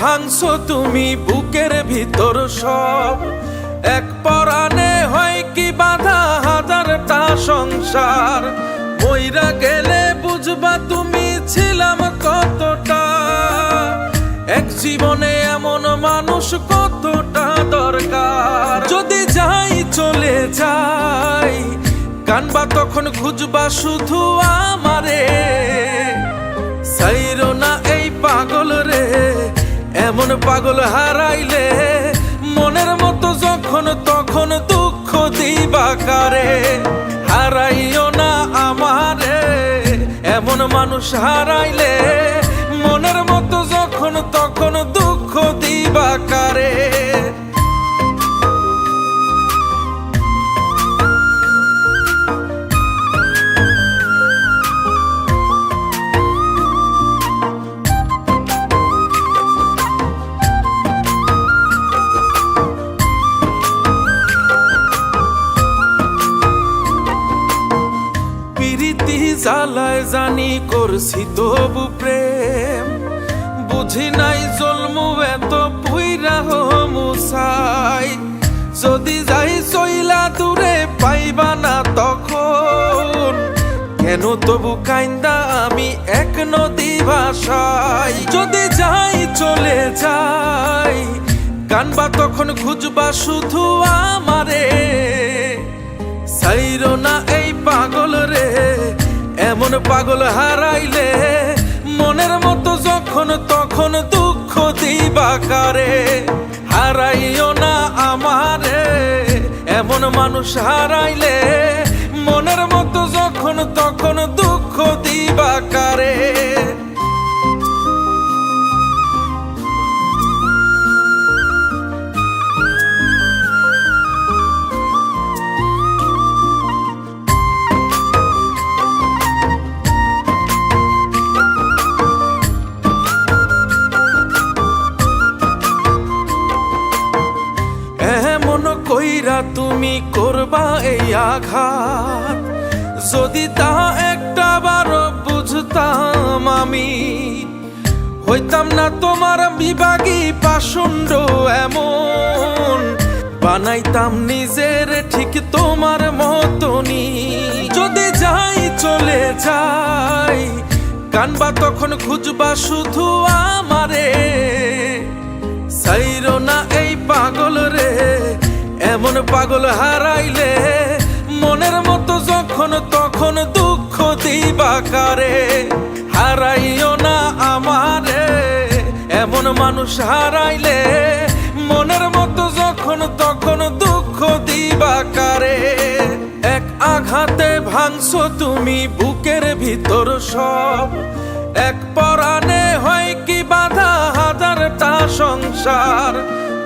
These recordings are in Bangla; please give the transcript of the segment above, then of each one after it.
ভাঙছো তুমি বুকের ভিতর সব, এক পরাণে হয় কি বাধা হাজারটা সংসার। মইরা গেলে বুঝবা তুমি ছিলাম কতটা, এক জীবনে এমন মানুষ কতটা দরকার। যদি যাই চলে যাই কানবা তখন খুঁজবা শুধু আমারে, সাইরো না এই পাগল রে, এমন পাগল হারাইলে মনের মতো যখন তখন দুঃখ দিবা কারে। হারাইও না আমারে, এমন মানুষ হারাইলে মনের মতো যখন তখন দুঃখ দিবা কারে। জ্বালায় জানি করছি তবু প্রেম, বুঝি নাই জন্মু এত পুইরা মুসাই। যদি যাই চইলা দূরে পাইবা না তখন, কেন তবু কাইন্দা আমি এক নদী ভাষাই। যদি যাই চলে যাই কানবা তখন খুঁজবা শুধু আমারে, সাইরো না এই পাগল রে, এমন পাগল হারাইলে মনের মতো যখন তখন দুঃখ দিবা কারে। হারাইও না আমারে, এমন মানুষ হারাইলে মনের মতো যখন তখন দুঃখ দিবা কারে। কইরা তুমি করবা এই আঘাত, যদি তা একটা বার বুঝতাম আমি, হইতাম না তোমার বিভাগী পাষণ্ড এমন, বানাইতাম নিজের ঠিক তোমার মতনই। যদি যাই চলে যাই কানবা তখন খুঁজবা শুধু আমারে, সাইরো না এই পাগল রে, এমন পাগল হারাইলে মনের মতো যখন তখন দুঃখ দিবা কারে। হারাইও না আমারে, এমন মানুষ হারাইলে মনের মতো যখন তখন দুঃখ দিবা কারে। এক আঘাতে ভাঙছো তুমি বুকের ভিতর সব, এক পরাণে হয় কি বাধা হাজারটা সংসার।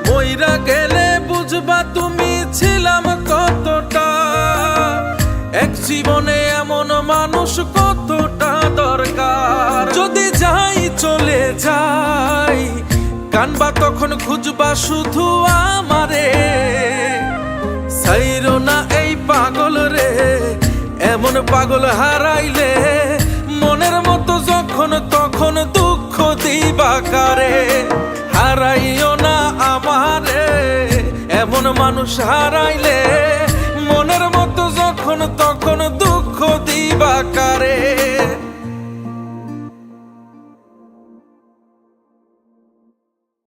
মইরা গেলে বুঝবা তুমি ছিলাম কতটা, এক জীবনে এমন মানুষ কতটা দরকার। যদি যাই চলে যাই কানবা তখন খুঁজবা শুধু আমারে, সাইরো না এই পাগল রে, এমন পাগল হারাইলে মনের মতো যখন তখন দুঃখ দিবা কারে। হারাইও না আমারে, এমন মানুষ হারাইলে মনের মতো যখন তখন